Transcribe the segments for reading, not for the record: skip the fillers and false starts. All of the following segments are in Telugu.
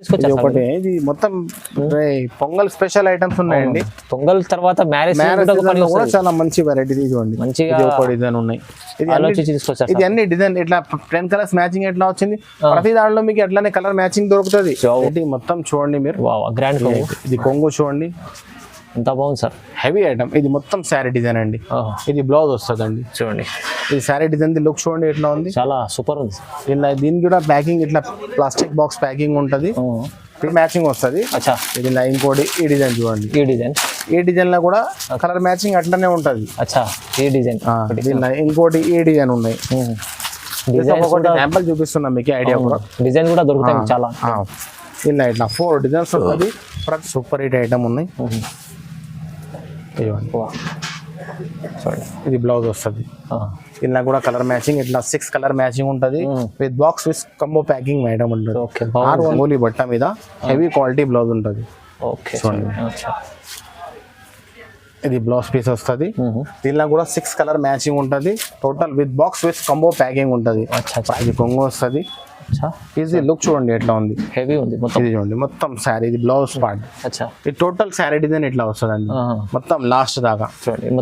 ఇది ఒకటి ఇది మొత్తం పొంగల్ స్పెషల్ ఐటమ్స్ ఉన్నాయండి. పొంగల్ తర్వాత మ్యారేజ్ కూడా చాలా మంచి వెరైటీ చూడండి. మంచిగా ఒక డిజైన్ ఉన్నాయి. ఇది అన్ని డిజైన్ ఇట్లా 10 కలర్స్ మ్యాచింగ్ ఎట్లా వచ్చింది. ప్రతి దాంట్లో మీకు ఎట్లానే కలర్ మ్యాచింగ్ దొరుకుతుంది. ఇది మొత్తం చూడండి మీరు. గ్రాండ్ కొంగు. ఇది కొంగు చూడండి ఎంత బాగుంది సార్. Heavy item. ఇది మొత్తం శారీ డిజైన్ అండి. ఇది బ్లౌజ్ వస్తుందండి. చూడండి ఇది శారీ డిజైన్ లుక్ చూడండి ఎట్లా ఉంది. చాలా సూపర్ ఉంది. దీనికి కూడా ప్యాకింగ్ ఇట్లా ప్లాస్టిక్ బాక్స్ ప్యాకింగ్ ఉంటది. మ్యాచింగ్ వస్తుంది. ఇది ఇంకోటి ఈ డిజైన్ చూడండి. ఈ డిజైన్ లో కూడా కలర్ మ్యాచింగ్ అట్లనే ఉంటది. ఇంకోటి ఈ డిజైన్ ఉన్నాయి. శాంపుల్ చూపిస్తున్నా మీకు ఐడియా కూడా. డిజైన్ కూడా దొరుకుతాయి చాలా. ఇలా ఇట్లా 4 డిజైన్స్ వస్తుంది. సూపర్ హిట్ ఐటమ్ ఉన్నాయి. ఇది బ్లౌజ్ వస్తుంది. ఇలా కూడా కలర్ మ్యాచింగ్ ఇట్లా 6 కలర్ మ్యాచింగ్ ఉంటది. With box with combo packing item ఉంటుంది. ఓన్లీ బట్ట మీద హెవీ క్వాలిటీ బ్లౌజ్ ఉంటుంది. ఇది బ్లౌజ్ పీస్ వస్తుంది. దీనిలో కూడా 6 కలర్ మ్యాచింగ్ ఉంటది. Total with box with combo packing ఉంటది. ఇది కొంగు వస్తుంది. ఈజీ లుక్ చూడండి ఎట్లా ఉంది. హెవీ ఉంది. ఇది చూడండి మొత్తం శారీ. ఇది బ్లౌజ్ పార్ట్. ఇది టోటల్ శారీ డిజైన్ ఇట్లా వస్తుందండి మొత్తం లాస్ట్ దాకా.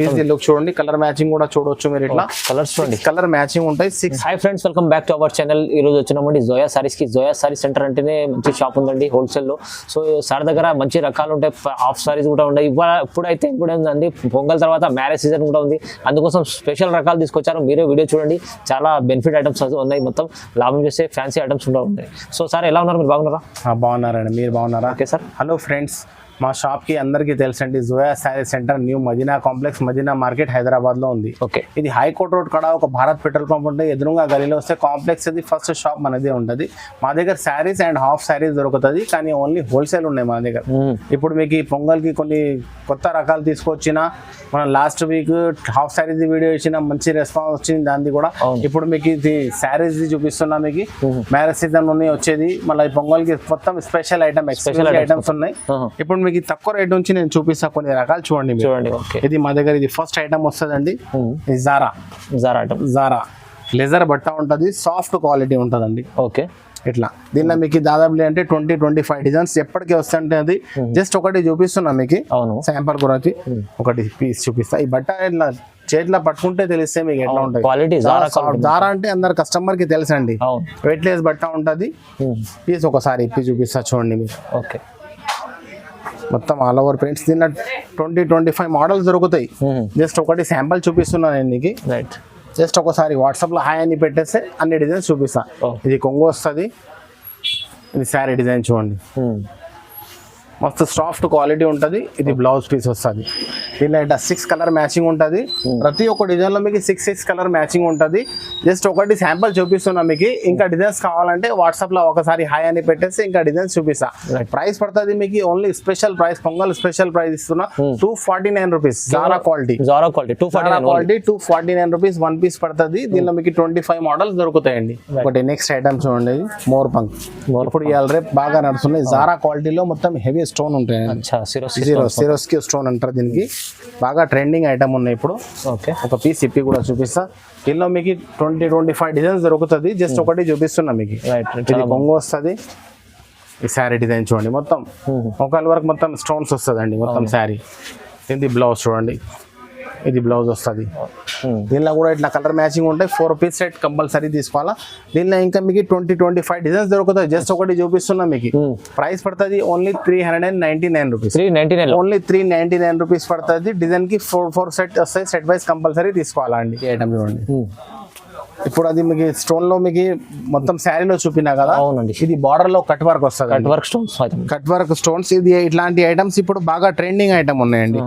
ఈజీ లుక్ చూడండి. కలర్ మ్యాచింగ్ కూడా చూడొచ్చు మీరు. ఇట్లా కలర్స్ చూడండి. కలర్ మ్యాచింగ్ ఉంటాయి. 6. Hi friends, welcome back to our channel. ఈ రోజు వచ్చినామండి జోయా సారీస్ కి. జోయా సారీ సెంటర్ అంటేనే మంచి షాప్ ఉందండి హోల్సేల్ లో. సో సార్ దగ్గర మంచి రకాలు ఉంటాయి. హాఫ్ సారీస్ కూడా ఉన్నాయి. ఇప్పుడైతే కూడా ఉందండి పొంగల్ తర్వాత మ్యారేజ్ సీజన్ కూడా ఉంది. అందుకోసం స్పెషల్ రకాలు తీసుకొచ్చారు. మీరే వీడియో చూడండి. చాలా బెనిఫిట్ ఐటమ్స్ ఉన్నాయి. మొత్తం లాభం చేసే ఫ్యాన్సీ ఐటమ్స్ ఉంటాయి. సో సార్ ఎలా ఉన్నారు? మీరు బాగున్నారా? బాగున్నారండి. మీరు బాగున్నారా? Okay sir. హలో ఫ్రెండ్స్, మా షాప్ కి అందరికీ తెలుసండి Zoya sari centre new Madina complex, Madina market, Hyderabad లో ఉంది. ఓకే. ఇది హైకోర్ట్ రోడ్ కాడ ఒక భారత్ పెట్రోల్ పంప్ ఉంటే ఎదురుగా గలీలో వస్తే కాంప్లెక్స్ అది ఫస్ట్ షాప్ మనదే ఉంటుంది. మా దగ్గర శారీస్ అండ్ హాఫ్ శారీస్ దొరుకుతుంది. కానీ ఓన్లీ హోల్సేల్ ఉన్నాయి మా దగ్గర. ఇప్పుడు మీకు ఈ పొంగల్ కి కొన్ని కొత్త రకాలు తీసుకొచ్చిన, మనం last week half saris video ఇచ్చిన, మంచి రెస్పాన్స్ వచ్చింది దాన్ని కూడా. ఇప్పుడు మీకు ఇది శారీస్ చూపిస్తున్నా. మీకు మ్యారేజ్ సీజన్ ఉన్నాయి వచ్చేది. మళ్ళీ పొంగల్ కి మొత్తం స్పెషల్ ఐటమ్ ఐటమ్స్ ఉన్నాయి. ఇప్పుడు మీకు తక్కువ రేట్ నుంచి నేను చూపిస్తా కొన్ని రకాలు చూడండి. ఇది మా దగ్గర ఇది ఫస్ట్ ఐటమ్ వస్తుందండి. జారా లెజర్ బట్ట ఉంటది. సాఫ్ట్ క్వాలిటీ ఉంటదండి. ఓకే. ఇట్లా దీనిలో మీకు దాదాపు అంటే 20-25 డిజైన్స్ ఎప్పటికీ వస్తుంటే అది జస్ట్ ఒకటి చూపిస్తున్నా మీకు శాంపుల్ గురించి. ఒకటి పీస్ చూపిస్తా. ఈ బట్ట ఇట్లా చేతిలో పట్టుకుంటే తెలిస్తే మీకు ఎట్లా ఉంటుంది. జారా అంటే అందరు కస్టమర్ కి తెలుసండి. వెయిట్లెస్ బట్ట ఉంటది. పీస్ ఒకసారి ఇప్పి చూపిస్తా చూడండి మీరు. ఓకే. మొత్తం ఆల్ ఓవర్ ప్రింట్స్. దీనిలో 20-25 మోడల్స్ దొరుకుతాయి. జస్ట్ ఒకటి శాంపుల్ చూపిస్తున్నాను నేను నీకు. జస్ట్ ఒకసారి వాట్సాప్ లో హాయ్ అని పెట్టేస్తే అన్ని డిజైన్స్ చూపిస్తా. ఇది కొంగు వస్తుంది. ఇది శారీ డిజైన్ చూడండి. మస్తు సాఫ్ట్ క్వాలిటీ ఉంటుంది. ఇది బ్లౌజ్ పీస్ వస్తుంది. దీనిలో ఇట్లా 6 కలర్ మ్యాచింగ్ ఉంటుంది. ప్రతి ఒక్క డిజైన్ లో మీకు 6 కలర్ మ్యాచింగ్ ఉంటుంది. జస్ట్ ఒకటి శాంపుల్ చూపిస్తున్నా మీకు. ఇంకా డిజైన్స్ కావాలంటే వాట్సాప్ లో ఒకసారి హాయ్ అని పెట్టేసి ఇంకా డిజైన్స్ చూపిస్తా. ప్రైస్ పడుతుంది మీకు only special price, Pongal special price ఇస్తున్నా. 249 rupees. Zara quality 249 rupees 1 piece పడుతుంది. దీనిలో మీకు 25 మోడల్స్ దొరుకుతాయండి. ఒకటి నెక్స్ట్ ఐటమ్ చూడండి. More punk. ఇప్పుడు ఇవాళ రేపు బాగా నడుస్తున్నాయి. జారా క్వాలిటీలో మొత్తం హెవీ స్టోన్ ఉంటాయి. సిరోస్కి స్టోన్ అంటారు దీనికి. బాగా ట్రెండింగ్ ఐటమ్ ఉన్నాయి ఇప్పుడు. ఒక పీస్ ఇప్పి కూడా చూపిస్తా. దీనిలో మీకు 20-25 డిజైన్స్ దొరుకుతుంది. జస్ట్ ఒకటి చూపిస్తున్నా మీకు. ఇది కొంగు వస్తుంది. ఈ శారీ డిజైన్ చూడండి. మొత్తం ఒకళ్ళ వరకు మొత్తం స్టోన్స్ వస్తుంది అండి మొత్తం శారీ. ఇది బ్లౌజ్ చూడండి. ఇది బ్లౌజ్ వస్తుంది. దీనిలో కూడా ఇట్లా కలర్ మ్యాచింగ్ ఉంటాయి. 4 పీస్ సెట్ కంపల్సరీ తీసుకోవాలా. దీనిలో ఇంకా మీకు 20-25 డిజైన్స్ దొరుకుతాయి. జస్ట్ ఒకటి చూపిస్తున్నా మీకు. ప్రైస్ పడుతుంది ఓన్లీ 399 రూపీస్. ఓన్లీ 399 రూపీస్ పడుతుంది. డిజైన్ కి 4 సెట్ వస్తాయి. సెట్ వైజ్ కంపల్సరీ తీసుకోవాలా అండి. ఐటమ్ చూడండి. ఇప్పుడు అది మీకు స్టోన్ లో మీకు మొత్తం శారీలో చూపినా కదా. అవునండి. ఇది బార్డర్ లో కట్ వర్క్ వస్తుంది. Cut work stones. ఇది ఇట్లాంటి ఐటమ్స్ ఇప్పుడు బాగా ట్రెండింగ్ ఐటమ్ ఉన్నాయండి.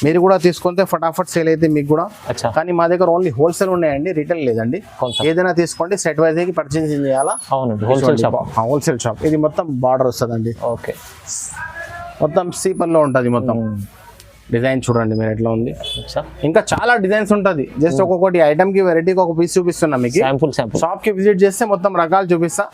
మీరు కూడా తీసుకుంటే ఫటాఫట్ సేల్ అయితే మీకు కూడా. కానీ మా దగ్గర ఓన్లీ హోల్సేల్ ఉన్నాయండి, రీటైల్ లేదండి. ఏదైనా తీసుకోండి. సెట్ వైజ్ పర్చేసింగ్ చేయాలా. Wholesale shop. ఇది మొత్తం బార్డర్ వస్తుందండి. ఓకే. మొత్తం సీపర్ లో ఉంటుంది. మొత్తం డిజైన్ చూడండి మీరు ఎట్లా ఉంది. ఇంకా చాలా డిజైన్స్ ఉంటుంది. జస్ట్ ఒక్కొక్కటి ఐటమ్ కి వెరైటీకి ఒక పీస్ చూపిస్తున్నా మీకు. షాప్ కి విజిట్ చేస్తే మొత్తం రకాలు చూపిస్తా.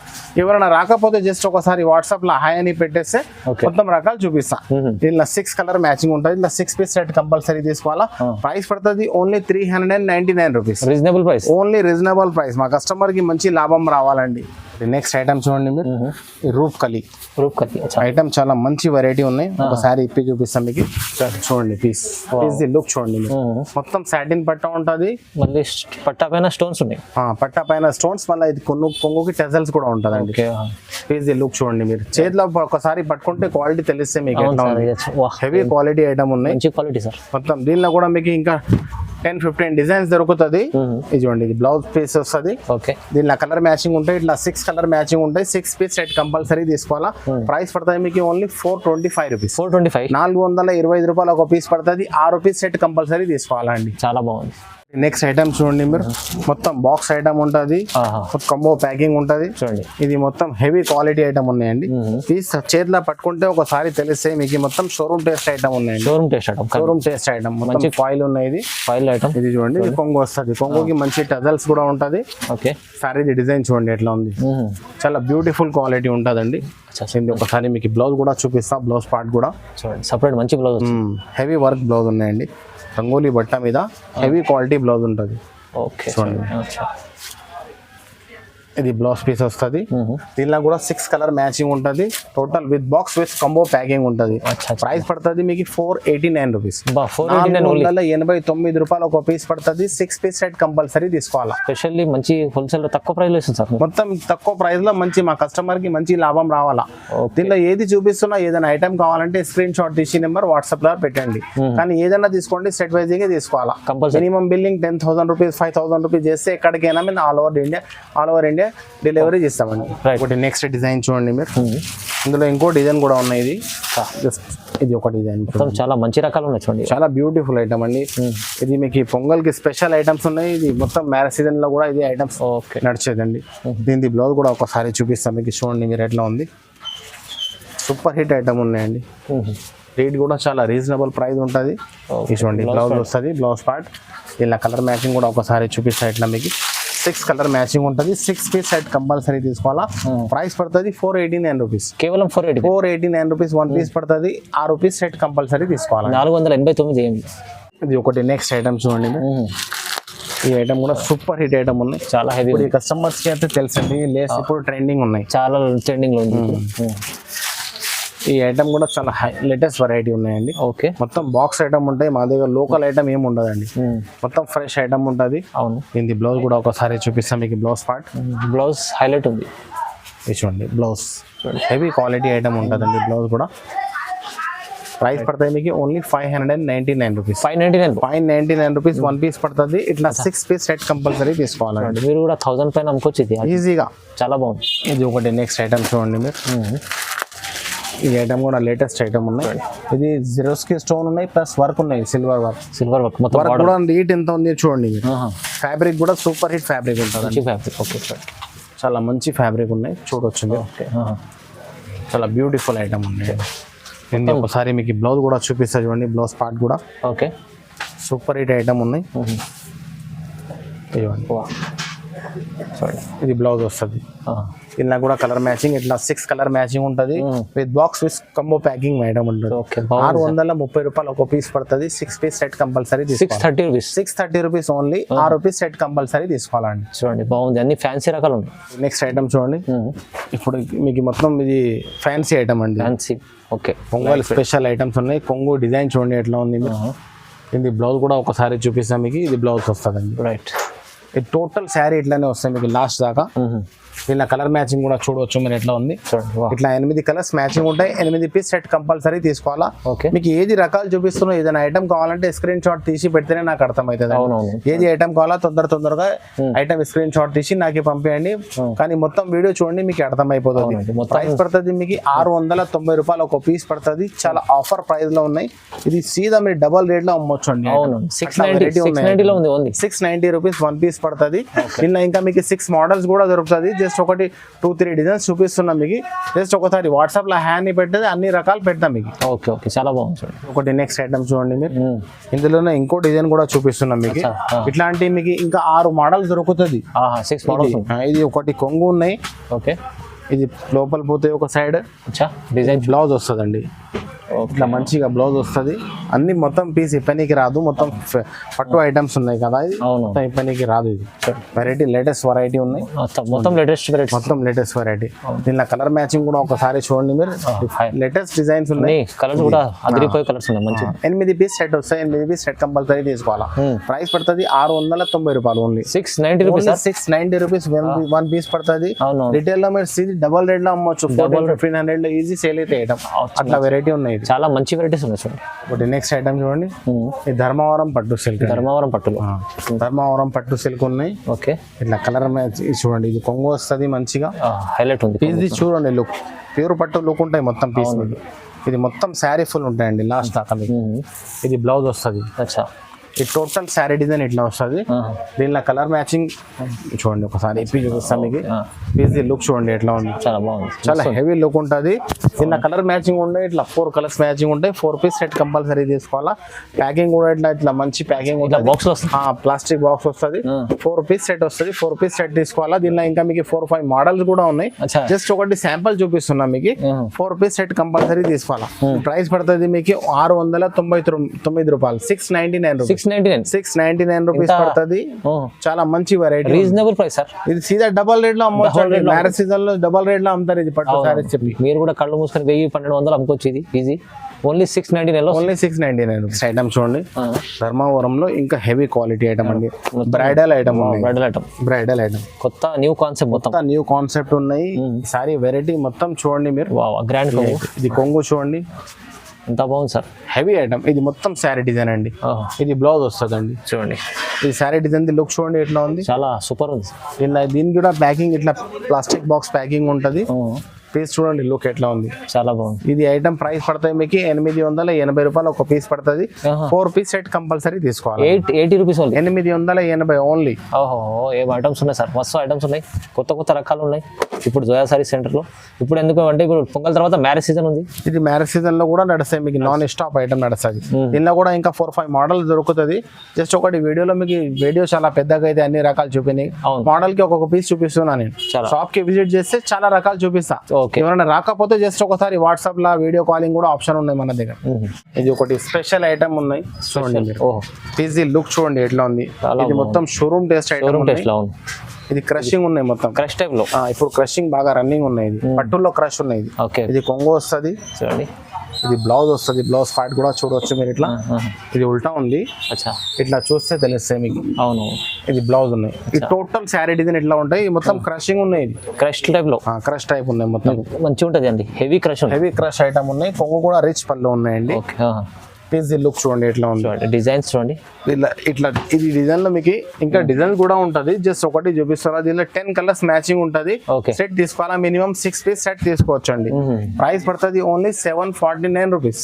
ఎవరైనా రాకపోతే జస్ట్ ఒకసారి వాట్సాప్ లో హాయ్ అని పెట్టేస్తే మొత్తం రకాలు చూపిస్తా. దీనిలో 6 కలర్ మ్యాచింగ్ ఉంటుంది. ఇలా 6 పీస్ సెట్ కంపల్సరీ తీసుకోవాలా. ప్రైస్ పడుతుంది only 399 rupees. Reasonable price. Only reasonable price. మా కస్టమర్ కి మంచి లాభం రావాలండి. నెక్స్ట్ ఐటమ్ చూడండి మీరు, ఈ రూప్ కలి అచ్చా ఐటమ్ చాలా మంచి వెరైటీ ఉన్నాయి. ఒకసారి ఇప్పి చూపిస్తాం మీకు. చూడండి పీస్ ది లుక్ చూడండి మీరు. మొత్తం సాటిన్ పట్ట ఉంటది, మళ్ళీ పట్టా పైన స్టోన్స్ ఉన్నాయి. పట్ట పైన స్టోన్స్, మళ్ళీ ఇది కొంగుకి టెజల్స్ కూడా ఉంటదండి. పీస్ ది లుక్ చూడండి మీరు. చేతిలో ఒకసారి పట్టుకుంటే క్వాలిటీ తెలిస్తే మీకు ఎట్లా ఉంది. హెవీ క్వాలిటీ ఐటమ్ ఉన్నాయి, మంచి క్వాలిటీ సార్. మొత్తం దీనిలో కూడా మీకు ఇంకా 10-15 డిజైన్స్ దొరుకుతుంది. ఇది చూడండి, ఇది బ్లౌజ్ పీస్ వస్తుంది. ఓకే, దీనిలో కలర్ మ్యాచింగ్ ఉంటాయి, ఇట్లా 6 కలర్ మ్యాచింగ్ ఉంటాయి. 6 పీస్ సెట్ కంపల్సరీ తీసుకోవాలా. ప్రైస్ పడుతుంది మీకు ఓన్లీ 425 రూపీస్. 425 రూపాయలు ఒక పీస్ పడుతుంది. 6 పీస్ సెట్ కంపల్సరీ తీసుకోవాలండి. చాలా బాగుంది. నెక్స్ట్ ఐటమ్ చూడండి మీరు, మొత్తం బాక్స్ ఐటమ్ ఉంటుంది, కంబో ప్యాకింగ్ ఉంటుంది. చూడండి, ఇది మొత్తం హెవీ క్వాలిటీ ఐటమ్ ఉన్నాయండి. పీస్ చేతిలో పట్టుకుంటే ఒకసారి తెలిస్తే మీకు మొత్తం షోరూమ్ టేస్ట్ ఐటమ్ ఉన్నాయండి. షోరూమ్ టేస్ట్ ఐటమ్ మంచి ఫాయిల్ ఉన్నాయి. ఫాయిల్ ఐటమ్ ఇది చూడండి, ఇది కొంగు వస్తుంది. కొంగుకి మంచి టజల్స్ కూడా ఉంటుంది. ఓకే, సారీ డిజైన్ చూడండి ఎట్లా ఉంది, చాలా బ్యూటిఫుల్ క్వాలిటీ ఉంటుందండి. ఒకసారి మీకు బ్లౌజ్ కూడా చూపిస్తా, బ్లౌజ్ పార్ట్ కూడా చూడండి, సపరేట్ మంచి బ్లౌజ్, హెవీ వర్క్ బ్లౌజ్ ఉన్నాయండి. రంగోలీ బట్ట మీద హెవీ క్వాలిటీ బ్లౌజ్ ఉంటుంది. ఓకే, చూడండి, ఇది బ్లౌజ్ పీస్ వస్తుంది. దీనిలో కూడా 6 కలర్ మ్యాచింగ్ ఉంటుంది. Total with box with combo packing ఉంటుంది. ప్రైస్ పడుతుంది మీకు 489 రూపీస్. 489 రూపాయలు ఒక పీస్ పడుతుంది. 6 పీస్ సెట్ కంపల్సరీ తీసుకోవాలా. స్పెషల్లీ మంచి హోల్సేల్ లో తక్కువ ప్రైస్ లో ఇస్తుంది సార్. మొత్తం తక్కువ ప్రైస్ లో మంచి మా కస్టమర్ కి మంచి లాభం రావాలా. దీనిలో ఏది చూపిస్తున్నా, ఏదైనా ఐటమ్ కావాలంటే స్క్రీన్ షాట్ తీసి నెంబర్ వాట్సాప్ లో పెట్టండి. కానీ ఏదైనా తీసుకోండి, సెట్ వైజ్ గా తీసుకోవాలా. మినిమం బిల్లింగ్ 10,000 రూపీస్ 5,000 రూపీస్ చేస్తే ఎక్కడికైనా మేము ఆల్ ఓవర్ ఇండియా డెలివరీ చేస్తామండి. ఒకటి నెక్స్ట్ డిజైన్ చూడండి మీరు, ఇందులో ఇంకో డిజైన్ కూడా ఉన్నాయి. ఇది జస్ట్ ఇది ఒక డిజైన్, చాలా మంచి రకాలు ఉన్నాయి చూడండి, చాలా బ్యూటిఫుల్ ఐటమ్ అండి. ఇది మీకు పొంగల్ కి స్పెషల్ ఐటమ్స్ ఉన్నాయి. ఇది మొత్తం మ్యారేజ్ సీజన్ లో కూడా ఇది ఐటమ్స్ నడిచేదండి. దీని బ్లౌజ్ కూడా ఒకసారి చూపిస్తాం మీకు. చూడండి మీరు ఎట్లా ఉంది, సూపర్ హిట్ ఐటమ్ ఉన్నాయండి. రేట్ కూడా చాలా రీజనబుల్ ప్రైస్ ఉంటుంది. చూడండి, బ్లౌజ్ వస్తుంది, బ్లౌజ్ పార్ట్. ఇలా కలర్ మ్యాచింగ్ కూడా ఒకసారి చూపిస్తా. ఇట్లా మీకు 6 కలర్ మ్యాచింగ్ ఉంటుంది. 6 పీస్ సెట్ కంపల్సరీ తీసుకోవాలా. ప్రైస్ పడుతుంది 489 రూపీస్. కేవలం 489 రూపీస్ 1 పీస్ పడుతుంది. 6 పీస్ సెట్ కంపల్సరీ తీసుకోవాలి. 489. ఇది ఒకటి నెక్స్ట్ ఐటమ్ చూడండి. ఈ ఐటమ్ కూడా సూపర్ హిట్ ఐటమ్ ఉన్నాయి, చాలా హెవీ. ఇప్పుడు కస్టమర్స్ కి అయితే తెలుసండి, లేస్ ఇప్పుడు ట్రెండింగ్ ఉన్నాయి, చాలా ట్రెండింగ్ లో ఉంది. ఈ ఐటమ్ కూడా చాలా లేటెస్ట్ వెరైటీ ఉన్నాయండి. ఓకే, మొత్తం బాక్స్ ఐటమ్ ఉంటాయి. మా దగ్గర లోకల్ ఐటమ్ ఏమి ఉండదండి, మొత్తం ఫ్రెష్ ఐటమ్ ఉంటుంది. అవును, దీని బ్లౌజ్ కూడా ఒకసారి చూపిస్తాం మీకు. బ్లౌజ్ పార్ట్, బ్లౌజ్ హైలైట్ ఉంది. చూడండి, బ్లౌజ్ హెవీ క్వాలిటీ ఐటమ్ ఉంటుందండి. బ్లౌజ్ కూడా ప్రైస్ పడుతుంది మీకు ఓన్లీ 599 రూపీస్. 599 రూపీస్ 1 పీస్ పడుతుంది. ఇట్లా 6 పీస్ సెట్ కంపల్సరీ తీసుకోవాలండి. మీరు కూడా 1000 పైన అమ్ముకోవచ్చు ఇది ఈజీగా, చాలా బాగుంది. ఇది ఒకటి నెక్స్ట్ ఐటమ్ చూడండి మీరు. ఈ ఐటమ్ కూడా లేటెస్ట్ ఐటమ్ ఉన్నాయి. ఇది జిరోస్కి స్టోన్ ఉన్నాయి, ప్లస్ వర్క్ ఉన్నాయి, సిల్వర్ వర్క్ మొత్తం. వర్క్ కూడా రేట్ ఎంత ఉంది చూడండి. ఫ్యాబ్రిక్ కూడా సూపర్ హిట్ ఫ్యాబ్రిక్ ఉంటుంది. ఓకే సార్, చాలా మంచి ఫ్యాబ్రిక్ ఉన్నాయి, చూడొచ్చు మీరు. చాలా బ్యూటిఫుల్ ఐటమ్ ఉన్నాయి. ఒకసారి మీకు బ్లౌజ్ కూడా చూపిస్తా చూడండి, బ్లౌజ్ పార్ట్ కూడా. ఓకే, సూపర్ హిట్ ఐటమ్ ఉన్నాయి. ఇది బ్లౌజ్ వస్తుంది. ఇలా కూడా కలర్ మ్యాచింగ్, ఇట్లా 6 కలర్ మ్యాచింగ్ ఉంటుంది. With box with combo packing item ఉంటుంది. 630 రూపాయలు ఒక పీస్ పడుతుంది. 6 piece set compulsory. 630 rupees only. 6 piece set compulsory తీసుకోవాలండి. చూడండి, బాగుంది, అన్ని ఫ్యాన్సీ రకాలు ఉన్నాయి. నెక్స్ట్ ఐటమ్ చూడండి. ఇప్పుడు మీకు మొత్తం ఇది ఫ్యాన్సీ ఐటమ్ అండి. Fancy, okay, pongal special items ఉన్నాయి. కొంగు డిజైన్ చూడండి ఎట్లా ఉంది. ఇది బ్లౌజ్ కూడా ఒకసారి చూపిస్తాం మీకు. ఇది బ్లౌజ్ వస్తుందండి. రైట్, ఇది టోటల్ శారీ ఇట్లానే వస్తాయి మీకు లాస్ట్ దాకా. ఇలా కలర్ మ్యాచింగ్ కూడా చూడవచ్చు మీరు ఎట్లా ఉంది. ఇట్లా 8 కలర్స్ మ్యాచింగ్ ఉంటాయి. 8 పీస్ సెట్ కంపల్సరీ తీసుకోవాలా. మీకు ఏది రకాలు చూపిస్తున్నా, ఏదైనా ఐటమ్ కావాలంటే స్క్రీన్ షాట్ తీసి పెడితేనే నాకు అర్థమవుతుంది. ఏది ఐటమ్ కావాలా తొందరగా ఐటమ్ స్క్రీన్ షాట్ తీసి నాకు పంపించండి. కానీ మొత్తం వీడియో చూడండి, మీకు అర్థమైపోతుంది. ప్రైస్ పడుతుంది మీకు 690 రూపాయలు ఒక పీస్ పడుతుంది. చాలా ఆఫర్ ప్రైస్ లో ఉన్నాయి. ఇది సీదా మీరు డబల్ రేట్ లో అమ్మొచ్చు అండి. 690 రూపీస్ 1 పీస్ పడుతుంది. ఇలా ఇంకా మీకు 6 మోడల్స్ కూడా దొరుకుతుంది. జస్ట్ ఒకటి 2-3 డిజైన్స్ చూపిస్తున్నాం మీకు. జస్ట్ ఒకసారి వాట్సాప్ లో హ్యాండ్ పెట్టేది అన్ని రకాలు పెడతాం మీకు. ఓకే, చాలా బాగుంది. ఒకటి నెక్స్ట్ ఐటమ్ చూడండి మీరు. ఇందులోనే ఇంకో డిజైన్ కూడా చూపిస్తున్నాం మీకు. ఇట్లాంటి మీకు ఇంకా 6 మోడల్స్ దొరుకుతుంది. 6 మోడల్స్. ఇది ఒకటి కొంగు ఉన్నాయి. ఓకే, ఇది లోపల పోతే ఒక సైడ్ డిజైన్ బ్లౌజ్ వస్తుందండి. ఇట్లా మంచిగా బ్లౌజ్ వస్తుంది. అన్ని మొత్తం పీస్ ఇప్పనికి రాదు, మొత్తం పట్టు ఐటమ్స్ ఉన్నాయి కదా, ఇది మొత్తం ఇప్పనికి రాదు. ఇది వెరైటీ లేటెస్ట్ వెరైటీ ఉన్నాయి, మొత్తం లేటెస్ట్ వెరైటీ, మొత్తం లేటెస్ట్ వెరైటీ. దీనిలో కలర్ మ్యాచింగ్ కూడా ఒకసారి చూడండి మీరు, లేటెస్ట్ డిజైన్స్ ఉన్నాయి, కలర్స్ కూడా అదిరిపోయే కలర్స్ ఉన్నాయి. మంచి 8 పీస్ సెట్ వస్తాయి, 8 పీస్ సెట్ కంపల్సరీ తీసుకోవాలా. ప్రైస్ పడుతుంది 690 రూపాయలు, only 690 rupees, 690 rupees one piece పడుతుంది. రిటైల్ లో మీరు డబల్ రేట్ లో అమ్మొచ్చు, 1500 లో ఈజీ సేల్ అయితే ఐటమ్. అట్లా వెరైటీ ఉన్నాయి, చాలా మంచి వెరైటీస్ ఉన్నాయి. చూడండి ఒకటి నెక్స్ట్ ఐటమ్ చూడంండి, ఈ ధర్మవరం పట్టు సిల్క్, ధర్మవరం పట్టులో ధర్మవరం పట్టు సిల్క్ ఉన్నాయి. ఓకే, ఇట్లా కలర్ మ్యాచ్ చూడండి, ఇది కొంగు వస్తుంది మంచిగా, హైలైట్ ఉంది. ఇది చూడండి లుక్, ప్యూర్ పట్టు లుక్ ఉంటాయి మొత్తం పీస్. ఇది మొత్తం శారీ ఫుల్ ఉంటాయండి లాస్ట్ దాకా మీకు. ఇది బ్లౌజ్ వస్తుంది. అచ్చా, ఈ టోటల్ శారీ డిజైన్ ఇట్లా వస్తుంది. దీనిలో కలర్ మ్యాచింగ్ చూడండి, ఒకసారి ఇప్పి చూపిస్తాను మీకు. పీస్ లుక్ చూడండి ఎట్లా ఉంది, చాలా బాగుంది, చాలా హెవీ లుక్ ఉంటుంది. దీనిలో కలర్ మ్యాచింగ్ ఉంటాయి, ఇట్లా 4 కలర్స్ మ్యాచింగ్ ఉంటాయి. 4 పీస్ సెట్ కంపల్సరీ తీసుకోవాలా. ప్యాకింగ్ కూడా ఇట్లా మంచి ప్యాకింగ్ ఉంటుంది, బాక్స్ వస్తుంది, ప్లాస్టిక్ బాక్స్ వస్తుంది. 4 పీస్ సెట్ వస్తుంది, 4 పీస్ సెట్ తీసుకోవాలా. దీనిలో ఇంకా మీకు 4-5 మోడల్స్ కూడా ఉన్నాయి. జస్ట్ ఒకటి శాంపుల్ చూపిస్తున్నా మీకు. 4 పీస్ సెట్ కంపల్సరీ తీసుకోవాలా. ప్రైస్ పడుతుంది మీకు 699 రూపాయలు, 699 రూపీస్ పడుతుంది. చాలా మంచి వెరైటీ, రీజనబుల్ ప్రైస్ సార్. ఇది సీదా డబల్ రేట్ లో అమ్మొచ్చు, మ్యారేజ్ సీజన్ లో డబల్ రేట్ లో అమ్ముతారు ఇది పట్టు సారీస్. చెప్పి మీరు కూడా కళ్ళు మూసుకొని 1000-1200 అమ్ముకోవచ్చు. ఇది easy, only 699 only 699 rupees. Item చూడండి, ధర్మవరంలో ఇంకా హెవీ క్వాలిటీ ఐటమ్ అండి, బ్రైడల్ ఐటమ్, బ్రైడల్ ఐటమ్, కొత్త న్యూ కాన్సెప్ట్, మొత్తం న్యూ కాన్సెప్ట్ ఉన్నాయి. సారీ వెరైటీ మొత్తం చూడండి మీరు. గ్రాండ్ కొంగు, ఇది కొంగు చూడండి ఎంత బాగుంది సార్, హెవీ ఐటమ్. ఇది మొత్తం శారీ డిజైన్ అండి, ఇది బ్లౌజ్ వస్తుందండి. చూడండి ఇది శారీ డిజైన్ లుక్ చూడండి ఎట్లా ఉంది, చాలా సూపర్ ఉంది. దీనికి కూడా ప్యాకింగ్ ఇట్లా ప్లాస్టిక్ బాక్స్ ప్యాకింగ్ ఉంటుంది. పీస్ చూడండి లుక్ ఎట్లా ఉంది, చాలా బాగుంది. ఇది ఐటమ్ ప్రైస్ పడుతుంది మీకు 880 రూపాయలు ఒక పీస్ పడుతుంది. 4 పీస్ సెట్ కంపల్సరీ తీసుకోవాలి. 80 రూపీస్ ఓన్లీ, 880 ఓన్లీ. ఓహో, ఏం ఐటమ్స్ ఉన్నాయి సార్, మస్తు ఐటమ్స్ ఉన్నాయి, కొత్త రకాలు ఉన్నాయి ఇప్పుడు జోయా సారీస్ సెంటర్ లో. ఇప్పుడు ఎందుకు అంటే ఇప్పుడు పొంగల్ తర్వాత మ్యారేజ్ సీజన్ ఉంది, ఇది మ్యారేజ్ సీజన్ లో కూడా నడుస్తాయి మీకు, నాన్ స్టాప్ ఐటమ్ నడుస్తుంది. దీనిలో కూడా ఇంకా 4-5 మోడల్ దొరుకుతుంది. జస్ట్ ఒకటి వీడియోలో మీకు, వీడియో చాలా పెద్దగా అయితే అన్ని రకాలు చూపినాయి. మోడల్ కి ఒక్కొక్క పీస్ చూపిస్తున్నా నేను. షాప్ కి విజిట్ చేస్తే చాలా రకాలు చూపిస్తా. ఎవరైనా రాకపోతే జస్ట్ ఒకసారి వాట్సాప్ లా వీడియో కాలింగ్ కూడా ఆప్షన్ ఉన్నాయి మన దగ్గర. ఇది ఒకటి స్పెషల్ ఐటమ్ ఉన్నాయి చూడండి మీరు. పీజీ లుక్ చూడండి ఎట్లా ఉంది, ఇది మొత్తం షోరూమ్ టేస్ట్ ఐటమ్. ఇది క్రషింగ్ ఉన్నాయి, మొత్తం క్రష్ టైప్ లో. ఇప్పుడు క్రషింగ్ బాగా రన్నింగ్ ఉన్నాయి, పట్టుల్లో క్రష్ ఉన్నాయి. ఇది కొంగు వస్తుంది చూడండి, ఇది బ్లౌజ్ వస్తుంది. బ్లౌజ్ పార్ట్ కూడా చూడవచ్చు మీరు ఇట్లా, ఇది ఉల్టా ఉంది. ఇట్లా చూస్తే తెలుస్తాయి మీకు. అవును, ఇది బ్లౌజ్ ఉన్నాయి. ఈ టోటల్ శారీ డిజైన్ ఇట్లా ఉంటాయి, మొత్తం క్రషింగ్ ఉన్నాయి. ఇది క్రష్ టైప్ లో, క్రష్ టైప్ ఉన్నాయి మొత్తం, మంచిగా ఉంటది అండి. హెవీ క్రష్ ఐటమ్ ఉన్నాయి. కొంగు కూడా రిచ్ పళ్ళు ఉన్నాయండి. పీస్ లుక్ చూడండి ఎట్లా ఉంది, డిజైన్స్ చూడండి ఇట్లా. ఇది డిజైన్ లో మీకు ఇంకా డిజైన్ కూడా ఉంటది, జస్ట్ ఒకటి చూపిస్తారా. దీనిలో 10 కలర్స్ మ్యాచింగ్ ఉంటది. సెట్ తీసుకోవాలా, మినిమం 6 పీస్ సెట్ తీసుకోవచ్చు అండి. ప్రైస్ పడుతుంది ఓన్లీ 749 రూపీస్,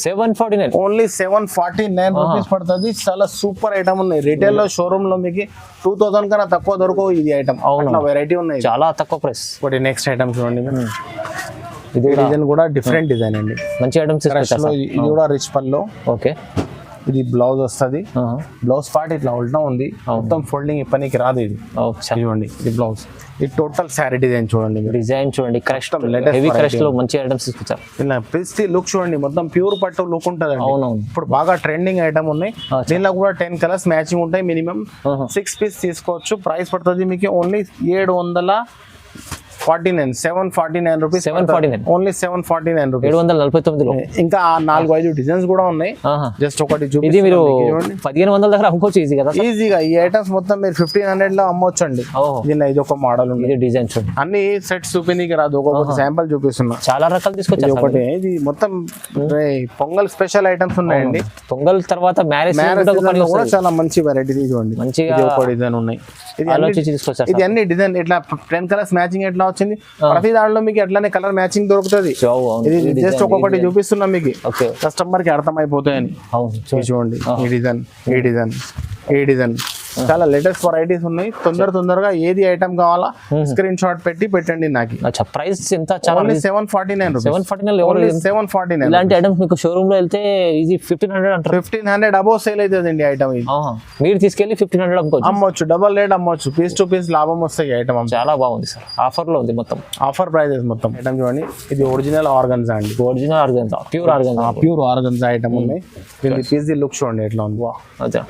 ఓన్లీ 749 రూపీస్ పడుతుంది. చాలా సూపర్ ఐటమ్ ఉన్నాయి. రిటైల్ లో షోరూమ్ లో మీకు 2000 కన్నా తక్కువ దొరకవు ఇది ఐటమ్. వెరైటీ ఉన్నాయి, చాలా తక్కువ ప్రైస్. ఒకటి నెక్స్ట్ ఐటమ్ చూడండి, ఇది డిజైన్ కూడా డిఫరెంట్ డిజైన్ అండి, మంచి ఐటమ్స్. ఇది కూడా రిచ్ పల్లో. ఓకే, ఇది బ్లౌజ్ వస్తుంది. బ్లౌజ్ పార్ట్ ఇట్లా ఉల్టా ఉంది, మొత్తం ఫోల్డింగ్ ఇప్పనికి రాదు. ఇది చూడండి, ఇది బ్లౌజ్. ఇది టోటల్ శారీ డిజైన్ చూడండి, డిజైన్ చూడండి. క్రష్ హెవీ క్రష్ లో మంచి ఐటమ్స్ తీసుకొచ్చారు. ఇలా ప్రిస్టీ లుక్ చూడండి, మొత్తం ప్యూర్ పట్టు లుక్ ఉంటుంది. అవునవును, ఇప్పుడు బాగా ట్రెండింగ్ ఐటమ్ ఉన్నాయి. దీనిలో కూడా 10 కలర్స్ మ్యాచింగ్ ఉంటాయి. మినిమం 6 పీస్ తీసుకోవచ్చు. ప్రైస్ పడుతుంది మీకు ఓన్లీ 749 రూపీస్, ఓన్లీ 749 రూపీస్, 749. ఇంకా 4-5 డిజైన్స్ కూడా ఉన్నాయి. జస్ట్ ఒకటి ఇది మీరు 1500 దగ్గర అమ్ముకోవచ్చు ఈజీ కదా, ఈజీగా. ఈ ఐటమ్స్ మొత్తం మీరు 1500 లో అమ్మొచ్చు అండి. ఇది ఒక మోడల్ ఉంది, డిజైన్ చూడండి. అన్ని సెట్స్ చూపించడానికి రాదు, ఒక్కొక్క శాంపుల్ చూపిస్తున్నా. చాలా రకాలు తీసుకొచ్చారు. ఒకటి ఇది మొత్తం పొంగల్ స్పెషల్ ఐటమ్స్ ఉన్నాయండి. పొంగల్ తర్వాత మ్యారేజ్ కూడా చాలా మంచి వెరైటీ చూడండి, మంచిగా ఒక డిజైన్ ఉన్నాయి. ఇది అన్ని డిజైన్ ఇట్లా 10 కలర్స్ మ్యాచింగ్ ఎట్లా వచ్చింది. ప్రతి దాంట్లో మీకు ఎట్లానే కలర్ మ్యాచింగ్ దొరుకుతుంది. ఇది జస్ట్ ఒక్కొక్కటి చూపిస్తున్నా మీకు, కస్టమర్ కి అర్థమైపోతాయని. చూడండి, ఈ డిజైన్, ఈ డిజైన్, ఈ డిజైన్, చాలా లేటెస్ట్ వెరైటీస్ ఉన్నాయి. తొందరగా ఏది ఐటమ్ కావాలా స్క్రీన్ షాట్ పెట్టి పెట్టండి నాకు. అచ్చా ప్రైస్ ఎంత? చాలా 749 749. 749. ఇలాంటి ఐటమ్స్ మీకు షోరూమ్ లో వెళ్తే ఈజీ 1500 అంటారు. 1500 అబౌవ్ సేల్ అవుతుందండి ఐటమ్. మీరు తీసుకెళ్లి 1500 అమ్మొచ్చు, డబల్ రేట్ అమ్మొచ్చు, పీస్ టు పీస్ లాభం వస్తాయి ఐటమ్. చాలా బాగుంది సార్, ఆఫర్ లో ఉంది మొత్తం, ఆఫర్ ప్రైజెస్ మొత్తం. ఐటమ్ చూడండి, ఇది ఒరిజినల్ ఆర్గన్జా అండి. Original organza, pure organza, pure organza item ఉన్నాయి. దీని పీస్ ది లుక్ చూడండి ఎట్లా ఉంది. అచ్చా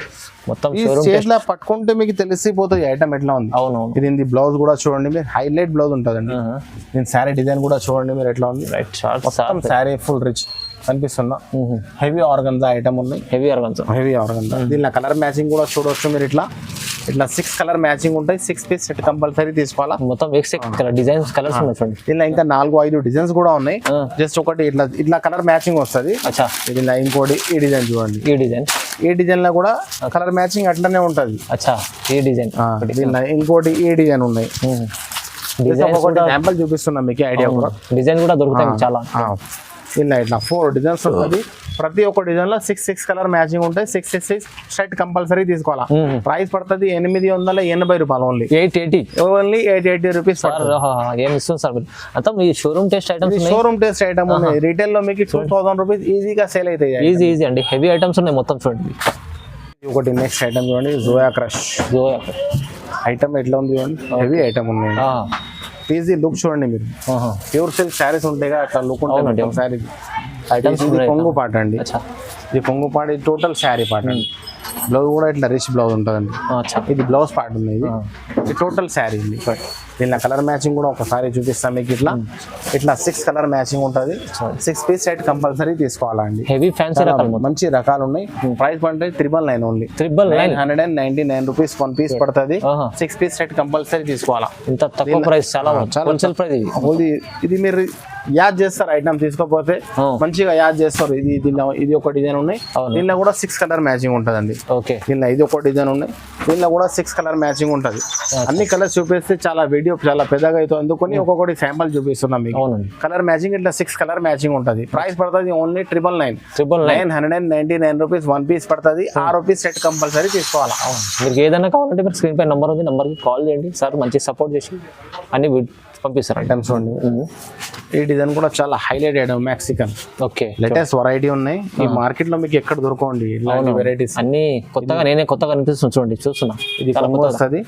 మొత్తం చేతిలో పట్టుకుంటే మీకు తెలిసిపోతుంది ఐటమ్ ఎట్లా ఉంది. అవునవును. ఇది బ్లౌజ్ కూడా చూడండి మీరు, హైలైట్ బ్లౌజ్ ఉంటుందండి. దీని శారీ డిజైన్ కూడా చూడండి మీరు ఎట్లా ఉంది. రైట్, మొత్తం శారీ ఫుల్ రిచ్ కనిపిస్తుందా. హెవీ ఆర్గన్జా ఐటమ్ ఉన్నాయి. Heavy organza. దీనిలో కలర్ మ్యాచింగ్ కూడా చూడవచ్చు మీరు. ఇట్లా 6 కలర్ మ్యాచింగ్ ఉంటాయి. 6 పీస్ సెట్ కంపల్సరీ తీసుకోవాలా. మొత్తం డిజైన్స్ కలర్స్ ఉన్నాయి. దీనిలో ఇంకా 4-5 డిజైన్స్ కూడా ఉన్నాయి. జస్ట్ ఒకటి ఇట్లా కలర్ మ్యాచింగ్ వస్తుంది. దీనిలో ఇంకోటి ఈ డిజైన్ చూడండి. ఈ డిజైన్ లో కూడా కలర్ మ్యాచింగ్ అట్లనే ఉంటది. ఈ డిజైన్. దీనిలో ఇంకోటి ఈ డిజైన్ ఉన్నాయి. శాంపుల్ చూపిస్తున్నా మీకు ఐడియా కూడా. డిజైన్ కూడా దొరుకుతాయి చాలా. ఇలా ఇట్లా 4 డిజైన్స్ ఉంటుంది. ప్రతి ఒక్క డిజైన్ లో 6 కలర్ మ్యాచింగ్ ఉంటాయి. 6 షర్ట్ కంపల్సరీ తీసుకోవాలా. ప్రైస్ పడుతుంది 880 రూపాయలు. Only 880 rupees. ఏం ఇస్తుంది సార్ అంతా? మీ showroom test items, showroom test item ఉన్నాయి. రీటైల్ లో మీకు 2000 రూపీస్ ఈజీగా సేల్ అవుతాయి. ఈజీ అండి. హెవీ ఐటమ్స్ ఉన్నాయి మొత్తం చూడండి. ఒకటి నెక్స్ట్ ఐటమ్ చూడండి, జోయా క్రష్. ఐటమ్ ఎట్లా ఉంది చూడండి, హెవీ ఐటమ్ ఉన్నాయి. పీజీ లుక్ చూడండి మీరు. ప్యూర్ సిల్క్ శారీస్ ఉంటాయి కదా, అట్లా లుక్ ఉంటుంది శారీ. కొంగు పాట అండి. ఇది కొంగు పాట, ఇది టోటల్ శారీ పాట అండి. బ్లౌజ్ కూడా ఇట్లా రిచ్ బ్లౌజ్ ఉంటుందండి. ఇది బ్లౌజ్ పార్ట్ ఉంది. ఇది టోటల్ శారీ ఉంది. దీనిలో కలర్ మ్యాచింగ్ కూడా ఒకసారి చూపిస్తాం మీకు. ఇట్లా 6 కలర్ మ్యాచింగ్ ఉంటుంది. 6 పీస్ సెట్ కంపల్సరీ తీసుకోవాలండి. హెవీ ఫ్యాన్సీ రకాలు, మంచి రకాలు ఉన్నాయి. ప్రైస్ అంటే 999 ఓన్లీ. 999 రూపీస్ 1 పీస్ పడుతుంది. 6 పీస్ సెట్ కంపల్సరీ తీసుకోవాలా. ఇంత తక్కువ ప్రైస్, చాలా హోల్సేల్ ప్రైస్. ఇది మీరు యాడ్ చేస్తారు ఐటమ్ తీసుకోకపోతే, మంచిగా యాడ్ చేస్తారు. ఇది ఒక డిజైన్ ఉన్నాయి. దీనిలో కూడా 6 కలర్ మ్యాచింగ్ ఉంటుందండి. దీనిలో ఇది ఒక డిజైన్ ఉన్నాయి. దీనిలో కూడా 6 కలర్ మ్యాచింగ్ ఉంటుంది. అన్ని కలర్స్ చూపిస్తే చాలా వీడియో చాలా పెద్దగా అవుతుంది. అందుకని ఒక్కొక్కటి శాంపుల్ చూపిస్తున్నాం మీకు. కలర్ మ్యాచింగ్ ఇట్లా 6 కలర్ మ్యాచింగ్ ఉంటుంది. ప్రైస్ పడుతుంది ఓన్లీ 999 రూపీస్ 1 పీస్ పడుతుంది. 6 పీస్ సెట్ కంపల్సరీ తీసుకోవాలా. మీకు ఏదైనా కావాలంటే మీరు స్క్రీన్ పై నెంబర్ ఉంది, నెంబర్కి కాల్ చేయండి సార్. మంచి సపోర్ట్ చేసి అన్ని పంపిస్తారు ఐటమ్స్. ఈ డిజైన్ కూడా చాలా highlight item, Mexican. Latest variety ఉన్నాయి. ఈ మార్కెట్ లో మీకు ఎక్కడ దొరకండి ఇలాంటి వెరైటీస్ అన్ని. కొత్తగా అనిపిస్తుంది చూడండి, చూస్తున్నా. ఇది వస్తుంది.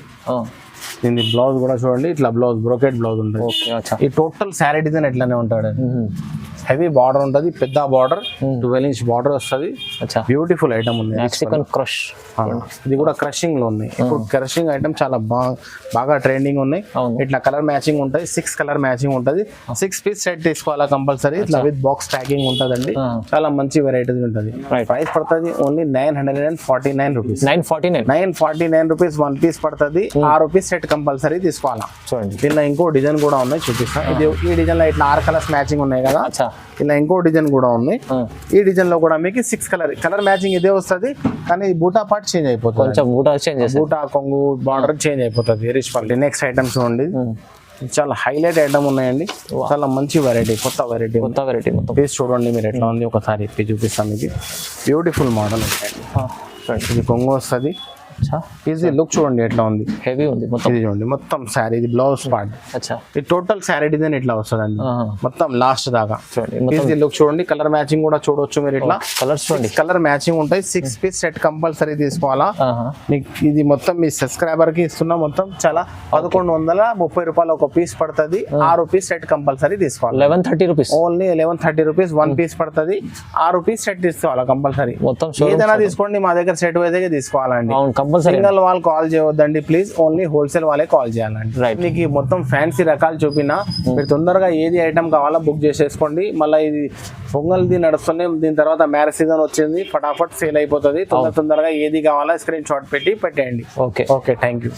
దీని బ్లౌజ్ కూడా చూడండి, ఇట్లా బ్లౌజ్ బ్రోకెట్ బ్లౌజ్ ఉంటుంది. ఈ టోటల్ శారీ డిజైన్ ఎట్లానే ఉంటాడు. హెవీ బార్డర్ ఉంటుంది, పెద్ద బార్డర్, 12 ఇంచ్ బార్డర్ వస్తుంది. బ్యూటిఫుల్ ఐటమ్ ఉంది. Mexican crush. ఇది కూడా క్రషింగ్ లో ఉన్నాయి. ఇప్పుడు క్రషింగ్ ఐటమ్ చాలా బాగా ట్రెండింగ్ ఉన్నాయి. ఇట్లా కలర్ మ్యాచింగ్ ఉంటుంది. 6 కలర్ మ్యాచింగ్ ఉంటుంది. 6 పీస్ సెట్ తీసుకోవాలా కంపల్సరీ. ఇట్లా విత్ బాక్స్ ప్యాకింగ్ ఉంటుందండి. చాలా మంచి వెరైటీస్ ఉంటుంది. ప్రైస్ పడుతుంది ఓన్లీ 949 రూపీస్. 949 రూపీస్ 1 పీస్ పడుతుంది. 6 పీస్ సెట్ కంపల్సరీ తీసుకోవాలా. చూడండి, దీనిలో ఇంకో డిజైన్ కూడా ఉన్నాయి, చూపిస్తాను. ఈ డిజైన్ లో ఇట్లా 6 కలర్స్ మ్యాచింగ్ ఉన్నాయి కదా. ఇలా ఇంకో డిజైన్ కూడా ఉంది. ఈ డిజైన్ లో కూడా మీకు 6 కలర్ మ్యాచింగ్ ఇదే వస్తుంది. కానీ బూటా పార్ట్ చేంజ్ అయిపోతుంది. కొంచెం బూటా కొంగు బార్డర్ చేంజ్ అయిపోతుంది. Rich quality. నెక్స్ట్ ఐటమ్ చూడండి, చాలా హైలైట్ ఐటమ్ ఉన్నాయండి. చాలా మంచి వెరైటీ, కొత్త వెరైటీ పీస్ చూడండి మీరు ఎట్లా ఉంది. ఒకసారి చూపిస్తాను మీకు. బ్యూటిఫుల్ మోడల్ ఉంటాయండి. ఇది కొంగు వస్తుంది. ఈజీ లుక్ చూడండి ఎట్లా ఉంది. హెవీ ఉంది మొత్తం. ఇది చూడండి మొత్తం శారీ. ఇది బ్లౌజ్ పార్ట్. ఇది టోటల్ శారీ డిజైన్ ఇట్లా వస్తుందండి మొత్తం లాస్ట్ దాకా. ఈజీ లుక్ చూడండి. కలర్ మ్యాచింగ్ కూడా చూడవచ్చు మీరు. ఇట్లా కలర్స్ చూడండి, కలర్ మ్యాచింగ్ ఉంటాయి. 6 పీస్ సెట్ కంపల్సరీ తీసుకోవాలా. మీకు ఇది మొత్తం మీ సబ్స్క్రైబర్ కి ఇస్తున్నా. మొత్తం చాలా 1130 రూపాయలు ఒక పీస్ పడుతుంది. 6 పీస్ సెట్ కంపల్సరీ తీసుకోవాలి. 1130 రూపీస్ ఓన్లీ. 1130 రూపీస్ 1 పీస్ పడుతుంది. 6 పీస్ సెట్ తీసుకోవాలి కంపల్సరీ. మొత్తం ఏదైనా తీసుకోండి, మా దగ్గర సెట్ వైజ్ తీసుకోవాలండి. సింగల్ వాళ్ళు కాల్ చేయవద్దండి ప్లీజ్. ఓన్లీ హోల్సేల్ వాళ్ళే కాల్ చేయాలండి. మీకు మొత్తం ఫ్యాన్సీ రకాలు చూపినా మీరు తొందరగా ఏది ఐటమ్ కావాలో బుక్ చేసేసుకోండి. మళ్ళీ ఇది పొంగల్ది నడుస్తుంది. దీని తర్వాత మ్యారేజ్ సీజన్ వచ్చింది, ఫటాఫట్ సేల్ అయిపోతుంది. తొందరగా ఏది కావాలో స్క్రీన్ షాట్ పెట్టేయండి. Okay, thank you.